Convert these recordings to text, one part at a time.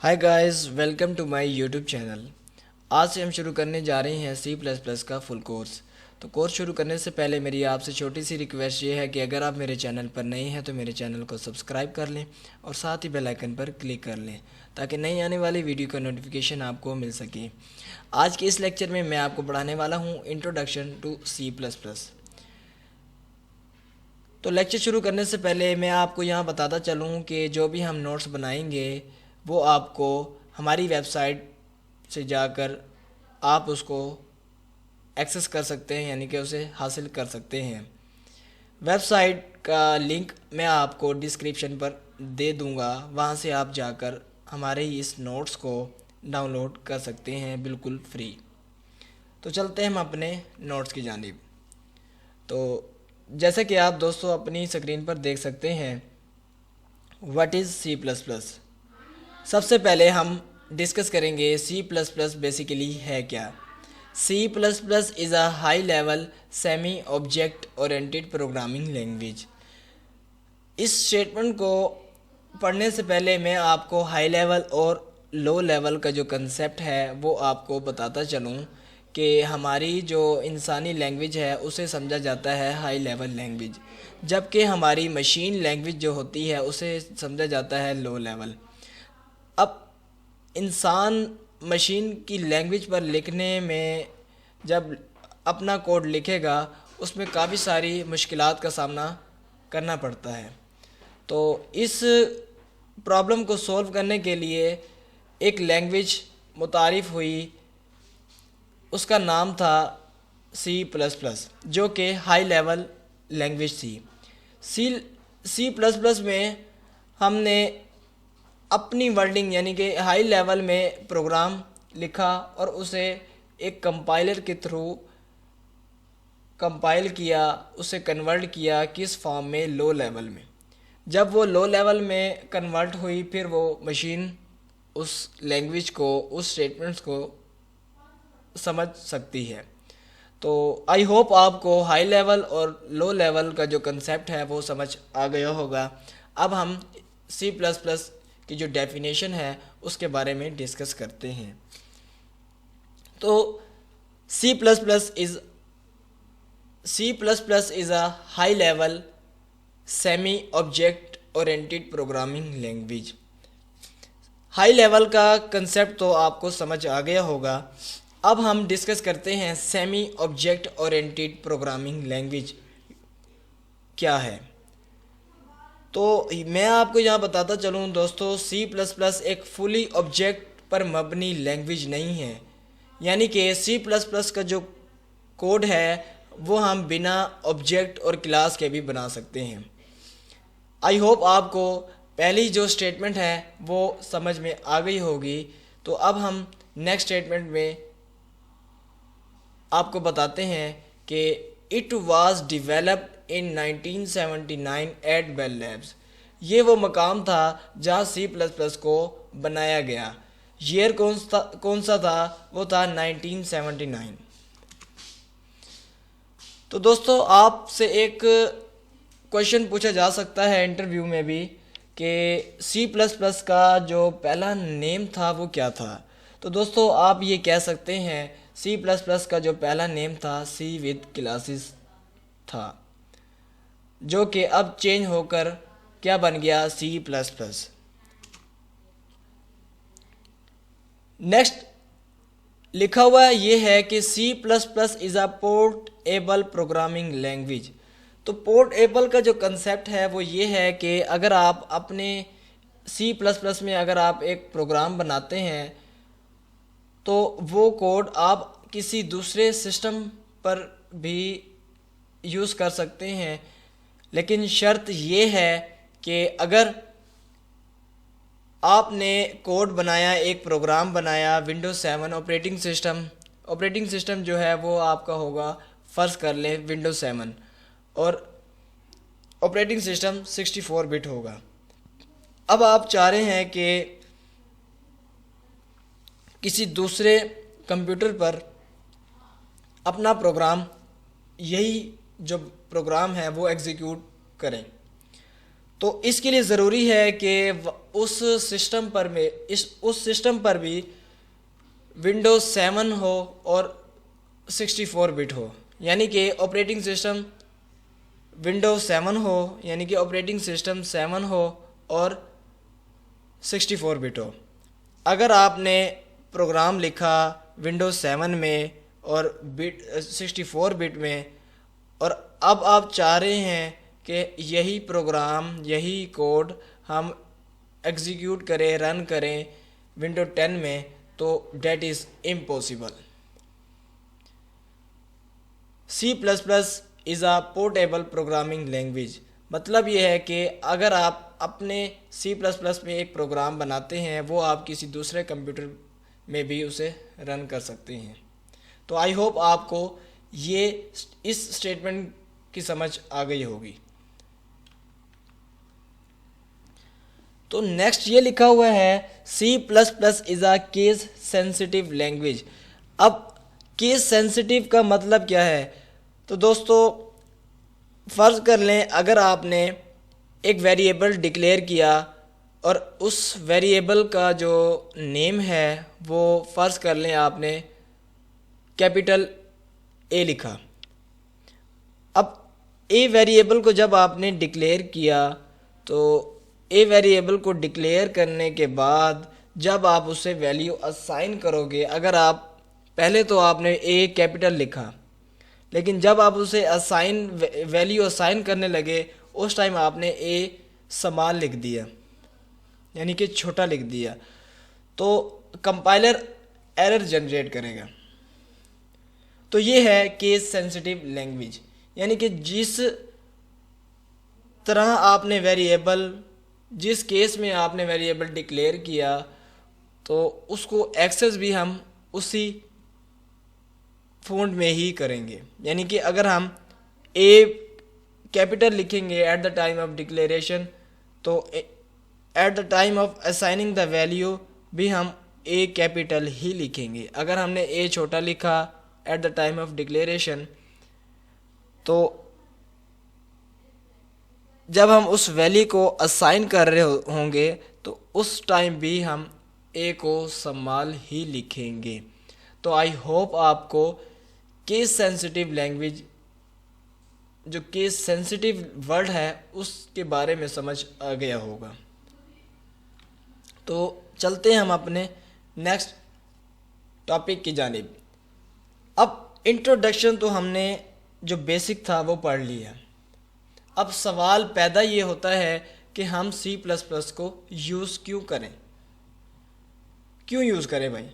Hi guys, welcome to my YouTube channel. आज से हम शुरू करने जा रहे हैं सी प्लस प्लस का फुल कोर्स। तो कोर्स शुरू करने से पहले मेरी आपसे छोटी सी रिक्वेस्ट ये है कि अगर आप मेरे चैनल पर नए हैं तो मेरे चैनल को सब्सक्राइब कर लें और साथ ही बेल आइकन पर क्लिक कर लें ताकि नई आने वाली वीडियो का नोटिफिकेशन आपको मिल सके। आज के इस लेक्चर में मैं आपको पढ़ाने वाला हूँ introduction to C plus plus. तो लेक्चर शुरू करने से पहले मैं आपको यहाँ बताता चलूँ कि जो भी हम नोट्स बनाएंगे वो आपको हमारी वेबसाइट से जाकर आप उसको एक्सेस कर सकते हैं, यानी कि उसे हासिल कर सकते हैं। वेबसाइट का लिंक मैं आपको डिस्क्रिप्शन पर दे दूंगा, वहाँ से आप जाकर हमारे इस नोट्स को डाउनलोड कर सकते हैं बिल्कुल फ्री। तो चलते हैं हम अपने नोट्स की जानिब। तो जैसे कि आप दोस्तों अपनी स्क्रीन पर देख सकते हैं, what is C plus plus. सबसे पहले हम डिस्कस करेंगे सी प्लस प्लस बेसिकली है क्या। C plus plus is a high level semi object oriented programming language. इस स्टेटमेंट को पढ़ने से पहले मैं आपको हाई लेवल और लो लेवल का जो कंसेप्ट है वो आपको बताता चलूँ कि हमारी जो इंसानी लैंग्वेज है उसे समझा जाता है हाई लेवल लैंग्वेज, जबकि हमारी मशीन लैंग्वेज जो होती है उसे समझा जाता है लो लेवल। अब इंसान मशीन की लैंग्वेज पर लिखने में जब अपना कोड लिखेगा उसमें काफ़ी सारी मुश्किलात का सामना करना पड़ता है। तो इस प्रॉब्लम को सॉल्व करने के लिए एक लैंग्वेज मुतारिफ़ हुई, उसका नाम था सी प्लस प्लस, जो कि हाई लेवल लैंग्वेज थी। सी सी प्लस प्लस में हमने अपनी वर्डिंग यानी कि हाई लेवल में प्रोग्राम लिखा और उसे एक कंपाइलर के थ्रू कंपाइल किया, उसे कन्वर्ट किया किस फॉर्म में, लो लेवल में। जब वो लो लेवल में कन्वर्ट हुई फिर वो मशीन उस लैंग्वेज को, उस स्टेटमेंट्स को समझ सकती है। तो आई होप आपको हाई लेवल और लो लेवल का जो कंसेप्ट है वो समझ आ गया होगा। अब हम सी प्लस प्लस की जो डेफिनेशन है उसके बारे में डिस्कस करते हैं। तो C plus plus is a high level semi object oriented programming language. High level का कंसेप्ट तो आपको समझ आ गया होगा। अब हम डिस्कस करते हैं semi object oriented programming language क्या है। तो मैं आपको यहाँ बताता चलूँ दोस्तों, सी प्लस प्लस एक फुली ऑब्जेक्ट पर मबनी लैंग्वेज नहीं है, यानी कि सी प्लस प्लस का जो कोड है वो हम बिना ऑब्जेक्ट और क्लास के भी बना सकते हैं। आई होप आपको पहली जो स्टेटमेंट है वो समझ में आ गई होगी। तो अब हम नेक्स्ट स्टेटमेंट में आपको बताते हैं कि it was developed in 1979 at Bell Labs. ये वो मकाम था जहाँ सी प्लस प्लस को बनाया गया। ईयर कौन सा था? वो था 1979। तो दोस्तों आपसे एक क्वेश्चन पूछा जा सकता है इंटरव्यू में भी कि सी प्लस प्लस का जो पहला नेम था वो क्या था। तो दोस्तों आप ये कह सकते हैं सी प्लस प्लस का जो पहला नेम था सी विद क्लासेस था, जो कि अब चेंज होकर क्या बन गया, सी प्लस प्लस। नेक्स्ट लिखा हुआ ये है कि C plus plus is a portable programming language. तो पोर्टेबल का जो कंसेप्ट है वो ये है कि अगर आप अपने सी प्लस प्लस में अगर आप एक प्रोग्राम बनाते हैं तो वो कोड आप किसी दूसरे सिस्टम पर भी यूज़ कर सकते हैं, लेकिन शर्त ये है कि अगर आपने कोड बनाया, एक प्रोग्राम बनाया विंडोज़ 7 ऑपरेटिंग सिस्टम जो है वो आपका होगा, फ़र्ज़ कर लें विंडोज़ 7, और ऑपरेटिंग सिस्टम 64 बिट होगा। अब आप चाह रहे हैं कि किसी दूसरे कंप्यूटर पर अपना प्रोग्राम, यही जो प्रोग्राम है वो एग्जीक्यूट करें। तो इसके लिए ज़रूरी है कि उस सिस्टम पर भी विंडोज़ 7 हो और 64 बिट हो, यानी कि ऑपरेटिंग सिस्टम विंडोज़ 7 हो, यानी कि ऑपरेटिंग सिस्टम 7 हो और 64 बिट हो। अगर आपने प्रोग्राम लिखा विंडोज़ 7 में और 64 बिट में, और अब आप चाह रहे हैं कि यही प्रोग्राम, यही कोड हम एग्जीक्यूट करें, रन करें विंडोज़ 10 में, तो that is impossible. C++ is a portable programming language. मतलब ये है कि अगर आप अपने C++ में एक प्रोग्राम बनाते हैं, वो आप किसी दूसरे कंप्यूटर में भी उसे रन कर सकते हैं। तो आई होप आपको ये इस स्टेटमेंट की समझ आ गई होगी। तो नेक्स्ट ये लिखा हुआ है C++ is a case sensitive language. अब केस सेंसिटिव का मतलब क्या है? तो दोस्तों फ़र्ज़ कर लें, अगर आपने एक वेरिएबल डिक्लेयर किया और उस वेरिएबल का जो नेम है वो फ़र्ज़ कर लें आपने कैपिटल ए लिखा। अब ए वेरिएबल को जब आपने डिक्लेयर किया, तो ए वेरिएबल को डिक्लेयर करने के बाद जब आप उसे वैल्यू असाइन करोगे, अगर आप पहले तो आपने ए कैपिटल लिखा, लेकिन जब आप उसे वैल्यू असाइन करने लगे, उस टाइम आपने ए स्मॉल लिख दिया, यानी कि छोटा लिख दिया, तो कंपाइलर एरर जनरेट करेगा। तो ये है केस सेंसिटिव लैंग्वेज, यानी कि जिस तरह आपने वेरिएबल, जिस केस में आपने वेरिएबल डिक्लेयर किया, तो उसको एक्सेस भी हम उसी फ़ॉन्ट में ही करेंगे। यानी कि अगर हम ए कैपिटल लिखेंगे at the time of declaration, तो at the time of assigning the value भी हम ए कैपिटल ही लिखेंगे। अगर हमने ए छोटा लिखा eight the time of declaration, तो जब हम उस वैल्यू को असाइन कर रहे होंगे तो उस टाइम भी हम ए को स्मॉल ही लिखेंगे। तो आई होप आपको केस सेंसिटिव लैंग्वेज, जो केस सेंसिटिव वर्ड है, उसके बारे में समझ आ गया होगा। तो चलते हैं हम अपने नेक्स्ट टॉपिक की जानिब। अब इंट्रोडक्शन तो हमने जो बेसिक था वो पढ़ लिया। अब सवाल पैदा ये होता है कि हम C++ को यूज़ क्यों करें, क्यों यूज़ करें भाई।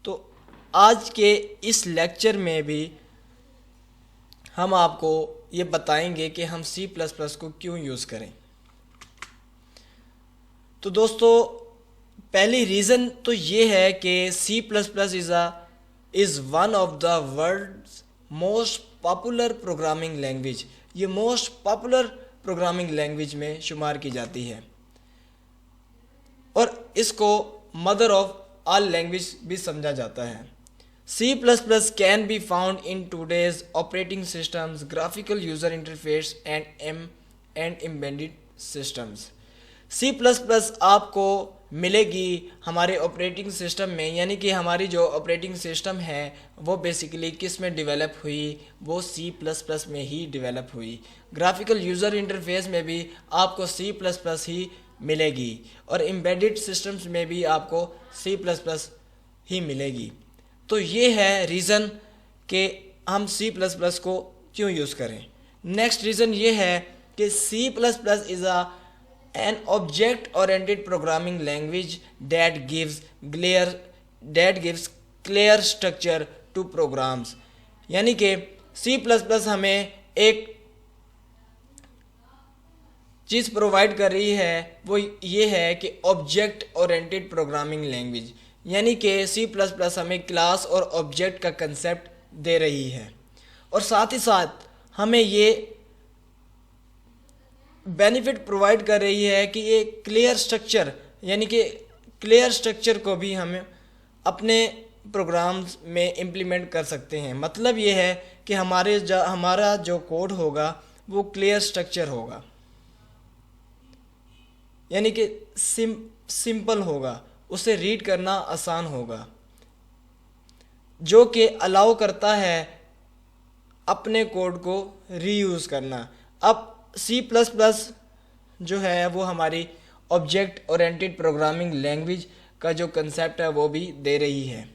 तो आज के इस लेक्चर में भी हम आपको ये बताएंगे कि हम C++ को क्यों यूज़ करें। तो दोस्तों पहली रीज़न तो ये है कि C++ is one of the world's most popular programming language. ये मोस्ट पॉपुलर प्रोग्रामिंग लैंग्वेज में शुमार की जाती है और इसको मदर ऑफ ऑल लैंग्वेज भी समझा जाता है। C++ can be found in today's operating systems, graphical user interface and embedded systems. C++ आपको मिलेगी हमारे ऑपरेटिंग सिस्टम में, यानी कि हमारी जो ऑपरेटिंग सिस्टम है वो बेसिकली किस में डेवलप हुई, वो C++ में ही डेवलप हुई। ग्राफिकल यूज़र इंटरफेस में भी आपको C++ ही मिलेगी और एम्बेडेड सिस्टम्स में भी आपको C++ ही मिलेगी। तो ये है रीज़न कि हम C++ को क्यों यूज़ करें। नेक्स्ट रीज़न ये है कि C++ is an object oriented programming language that gives clear structure to programs। यानी कि C++ हमें एक चीज़ प्रोवाइड कर रही है, वो ये है कि ऑब्जेक्ट ओरिएंटेड प्रोग्रामिंग लैंग्वेज, यानी कि C++ हमें क्लास और ऑब्जेक्ट का कंसेप्ट दे रही है और साथ ही साथ हमें ये बेनिफिट प्रोवाइड कर रही है कि ये क्लियर स्ट्रक्चर, यानी कि क्लियर स्ट्रक्चर को भी हमें अपने प्रोग्राम्स में इम्प्लीमेंट कर सकते हैं। मतलब ये है कि हमारा जो कोड होगा वो क्लियर स्ट्रक्चर होगा। यानी कि सिंपल होगा, उसे रीड करना आसान होगा, जो कि अलाउ करता है अपने कोड को रीयूज़ करना। अब सी प्लस प्लस जो है वो हमारी ऑब्जेक्ट ओरिएंटेड प्रोग्रामिंग लैंग्वेज का जो कंसेप्ट है वो भी दे रही है।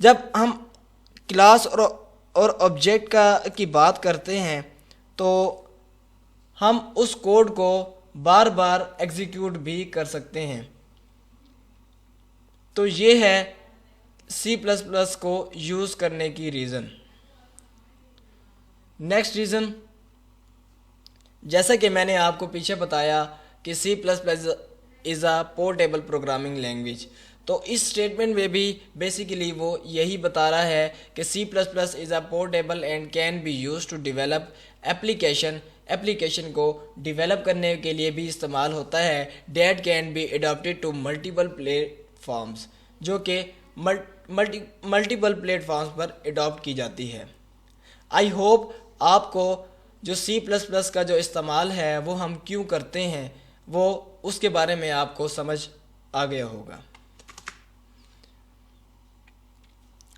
जब हम क्लास और ऑब्जेक्ट की बात करते हैं तो हम उस कोड को बार बार एग्जीक्यूट भी कर सकते हैं। तो ये है सी प्लस प्लस को यूज़ करने की रीज़न। नेक्स्ट रीज़न, जैसा कि मैंने आपको पीछे बताया कि C plus plus is a portable programming language, तो इस स्टेटमेंट में भी बेसिकली वो यही बता रहा है कि C plus plus is a portable and can be use to develop application को डेवलप करने के लिए भी इस्तेमाल होता है। That can be adopted to multiple platforms, जो कि मल्टीपल प्लेटफॉर्म्स पर अडॉप्ट की जाती है। आई होप आपको जो सी प्लस प्लस का जो इस्तेमाल है वो हम क्यों करते हैं वो उसके बारे में आपको समझ आ गया होगा।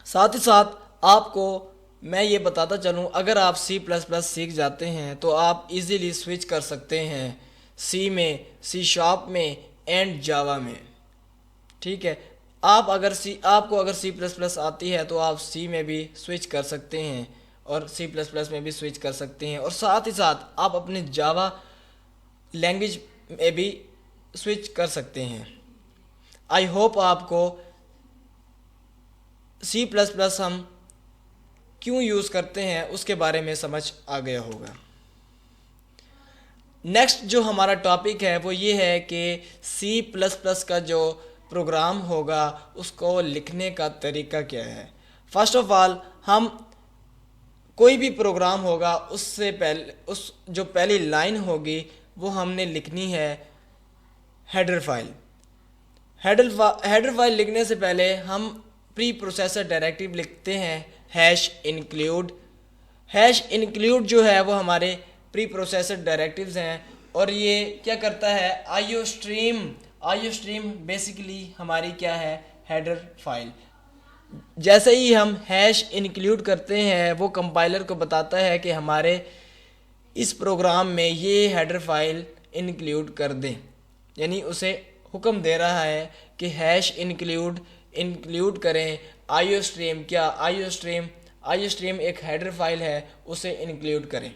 साथ ही साथ आपको मैं ये बताता चलूँ, अगर आप सी प्लस प्लस सीख जाते हैं तो आप इजीली स्विच कर सकते हैं सी में, सी शार्प में एंड जावा में। ठीक है, आपको अगर सी प्लस प्लस आती है तो आप सी में भी स्विच कर सकते हैं और सी प्लस प्लस में भी स्विच कर सकते हैं, और साथ ही साथ आप अपने जावा लैंग्वेज में भी स्विच कर सकते हैं। आई होप आपको सी प्लस प्लस हम क्यों यूज़ करते हैं उसके बारे में समझ आ गया होगा। नेक्स्ट जो हमारा टॉपिक है वो ये है कि सी प्लस प्लस का जो प्रोग्राम होगा उसको लिखने का तरीका क्या है। फर्स्ट ऑफ ऑल, हम कोई भी प्रोग्राम होगा उससे पहले उस जो पहली लाइन होगी वो हमने लिखनी है हेडर फाइल। हेडर फाइल लिखने से पहले हम प्री प्रोसेसर डायरेक्टिव लिखते हैं हैश इंक्लूड जो है वो हमारे प्री प्रोसेसर डायरेक्टिव्स हैं, और ये क्या करता है, आईओ स्ट्रीम बेसिकली हमारी क्या है, हेडर फाइल। जैसे ही हम हैश इंक्लूड करते हैं वो कंपाइलर को बताता है कि हमारे इस प्रोग्राम में ये हेडर फाइल इंक्लूड कर दें, यानी उसे हुक्म दे रहा है कि हैश इंक्लूड करें आईओ स्ट्रीम। क्या आईओ स्ट्रीम एक हेडर फाइल है, उसे इंक्लूड करें।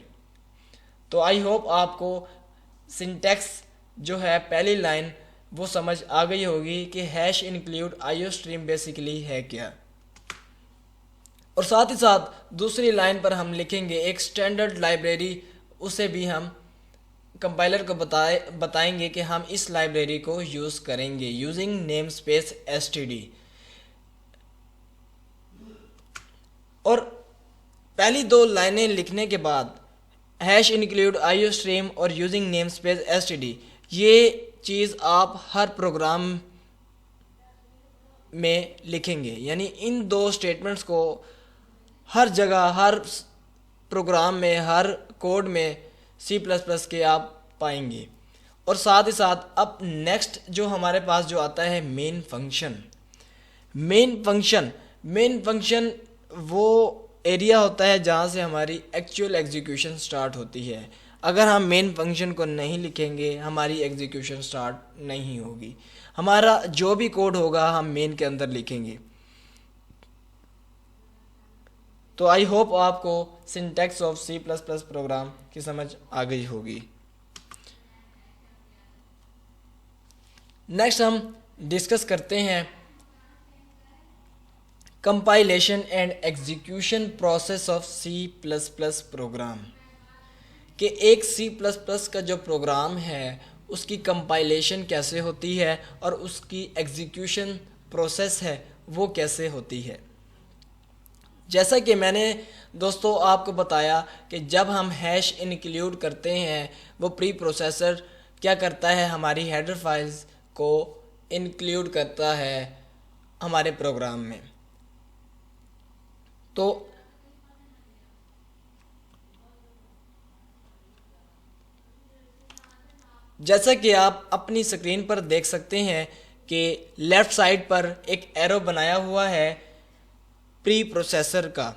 तो आई होप आपको सिंटैक्स जो है पहली लाइन वो समझ आ गई होगी कि hash include IO stream basically है क्या। और साथ ही साथ दूसरी लाइन पर हम लिखेंगे एक स्टैंडर्ड लाइब्रेरी, उसे भी हम कंपाइलर को बताएंगे कि हम इस लाइब्रेरी को यूज़ करेंगे यूजिंग नेम स्पेस std। और पहली दो लाइनें लिखने के बाद हैश इंक्लूड आईओ स्ट्रीम और यूजिंग नेम स्पेस std, ये चीज़ आप हर प्रोग्राम में लिखेंगे, यानी इन दो स्टेटमेंट्स को हर जगह, हर प्रोग्राम में, हर कोड में सी प्लस प्लस के आप पाएंगे। और साथ ही साथ अब नेक्स्ट जो हमारे पास जो आता है मेन फंक्शन वो एरिया होता है जहाँ से हमारी एक्चुअल एग्जीक्यूशन स्टार्ट होती है। अगर हम मेन फंक्शन को नहीं लिखेंगे हमारी एग्जीक्यूशन स्टार्ट नहीं होगी। हमारा जो भी कोड होगा हम मेन के अंदर लिखेंगे। तो आई होप आपको syntax of C plus plus program की समझ आ गई होगी। नेक्स्ट हम डिस्कस करते हैं compilation and execution process of C plus plus program, कि एक सी प्लस प्लस का जो प्रोग्राम है उसकी कंपाइलेशन कैसे होती है और उसकी एग्जीक्यूशन प्रोसेस है वो कैसे होती है। जैसा कि मैंने दोस्तों आपको बताया कि जब हम हैश इंक्लूड करते हैं वो प्री प्रोसेसर क्या करता है, हमारी हेडर फाइल्स को इंक्लूड करता है हमारे प्रोग्राम में। तो जैसा कि आप अपनी स्क्रीन पर देख सकते हैं कि लेफ़्ट साइड पर एक एरो बनाया हुआ है प्री प्रोसेसर का,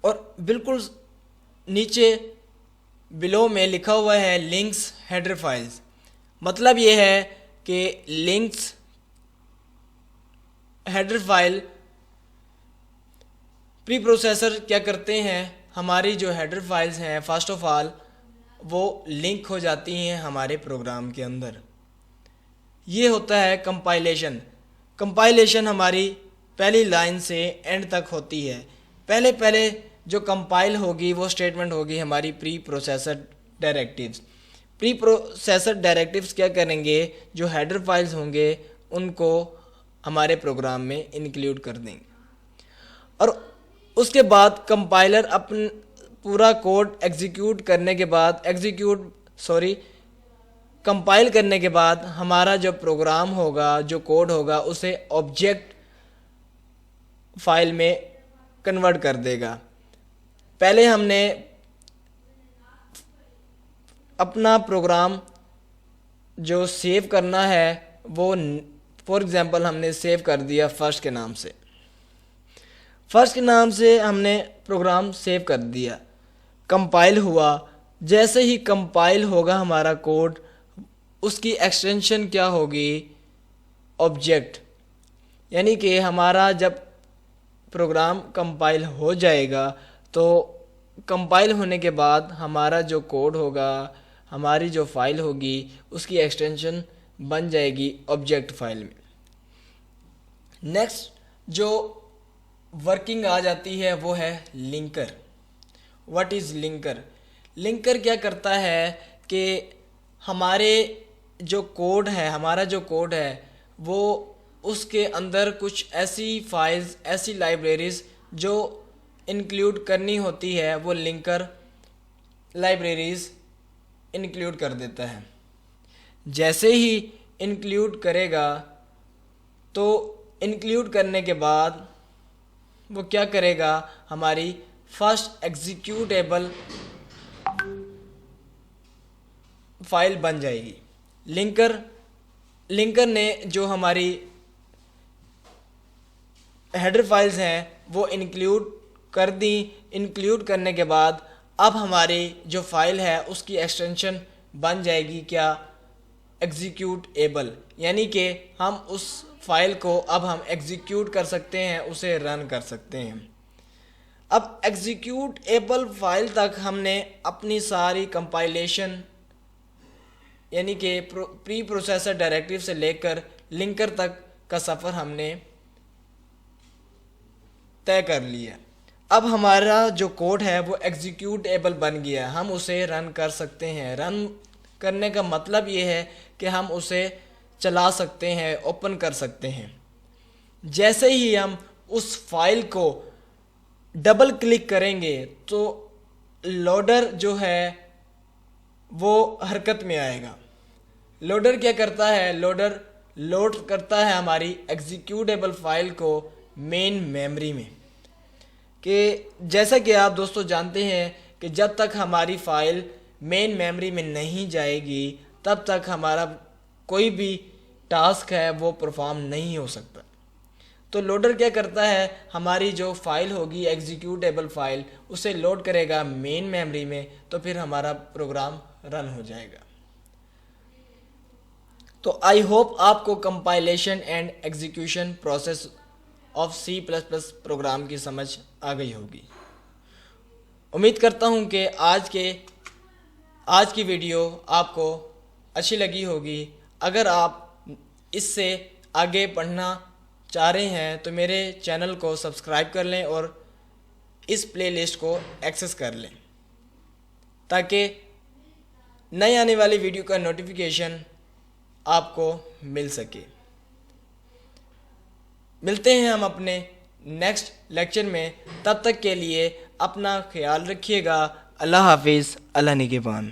और बिल्कुल नीचे बिलो में लिखा हुआ है लिंक्स हेडर फाइल्स। मतलब ये है कि links header file pre processor क्या करते हैं, हमारी जो हेडर फाइल्स हैं फर्स्ट ऑफ ऑल वो लिंक हो जाती हैं हमारे प्रोग्राम के अंदर। ये होता है कंपाइलेशन। कंपाइलेशन हमारी पहली लाइन से एंड तक होती है। पहले जो कंपाइल होगी वो स्टेटमेंट होगी हमारी pre processor directives. Pre processor directives क्या करेंगे, जो हेडर फाइल्स होंगे उनको हमारे प्रोग्राम में इंक्लूड कर देंगे, और उसके बाद कंपाइलर अपन पूरा कोड एग्जीक्यूट करने के बाद कंपाइल करने के बाद हमारा जो प्रोग्राम होगा, जो कोड होगा, उसे ऑब्जेक्ट फाइल में कन्वर्ट कर देगा। पहले हमने अपना प्रोग्राम जो सेव करना है वो फॉर एग्ज़ाम्पल हमने सेव कर दिया फर्स्ट के नाम से। फर्स्ट के नाम से हमने प्रोग्राम सेव कर दिया, कंपाइल हुआ। जैसे ही कंपाइल होगा हमारा कोड, उसकी एक्सटेंशन क्या होगी, ऑब्जेक्ट। यानी कि हमारा जब प्रोग्राम कंपाइल हो जाएगा तो कंपाइल होने के बाद हमारा जो कोड होगा, हमारी जो फाइल होगी, उसकी एक्सटेंशन बन जाएगी ऑब्जेक्ट फाइल में। नेक्स्ट जो वर्किंग आ जाती है वो है linker. What is linker? Linker क्या करता है कि हमारे जो कोड है वो उसके अंदर कुछ ऐसी फाइल्स, ऐसी लाइब्रेरीज़ जो इंक्लूड करनी होती है, वो लिंकर लाइब्रेरीज़ इंक्लूड कर देता है। जैसे ही इंक्लूड करेगा तो इंक्लूड करने के बाद वो क्या करेगा, हमारी फर्स्ट एग्जीक्यूटेबल फाइल बन जाएगी। लिंकर ने जो हमारी हेडर फाइल्स हैं वो इंक्लूड कर दी। इंक्लूड करने के बाद अब हमारी जो फाइल है उसकी एक्सटेंशन बन जाएगी क्या, एग्जीक्यूटेबल। यानी कि हम उस फाइल को अब हम एग्जीक्यूट कर सकते हैं, उसे रन कर सकते हैं। अब एग्जीक्यूटेबल फाइल तक हमने अपनी सारी कंपाइलेशन यानी कि प्री प्रोसेसर डायरेक्टिव से लेकर लिंकर तक का सफ़र हमने तय कर लिया। अब हमारा जो कोड है वो एग्जीक्यूटेबल बन गया, हम उसे रन कर सकते हैं। रन करने का मतलब ये है कि हम उसे चला सकते हैं, ओपन कर सकते हैं। जैसे ही हम उस फाइल को डबल क्लिक करेंगे तो लोडर जो है वो हरकत में आएगा। लोडर क्या करता है, लोडर लोड करता है हमारी एग्जीक्यूटेबल फाइल को मेन मेमोरी में। कि जैसा कि आप दोस्तों जानते हैं कि जब तक हमारी फाइल मेन मेमोरी में नहीं जाएगी तब तक हमारा कोई भी टास्क है वो परफॉर्म नहीं हो सकता। तो लोडर क्या करता है, हमारी जो फाइल होगी एग्जीक्यूटेबल फाइल उसे लोड करेगा मेन मेमोरी में, तो फिर हमारा प्रोग्राम रन हो जाएगा। तो आई होप आपको compilation and execution process of C++ program की समझ आ गई होगी। उम्मीद करता हूँ कि आज की वीडियो आपको अच्छी लगी होगी। अगर आप इससे आगे पढ़ना चाह रहे हैं तो मेरे चैनल को सब्सक्राइब कर लें और इस प्लेलिस्ट को एक्सेस कर लें ताकि नई आने वाली वीडियो का नोटिफिकेशन आपको मिल सके। मिलते हैं हम अपने नेक्स्ट लेक्चर में, तब तक के लिए अपना ख्याल रखिएगा। अल्लाह हाफिज़, अल्लाह निगहबान।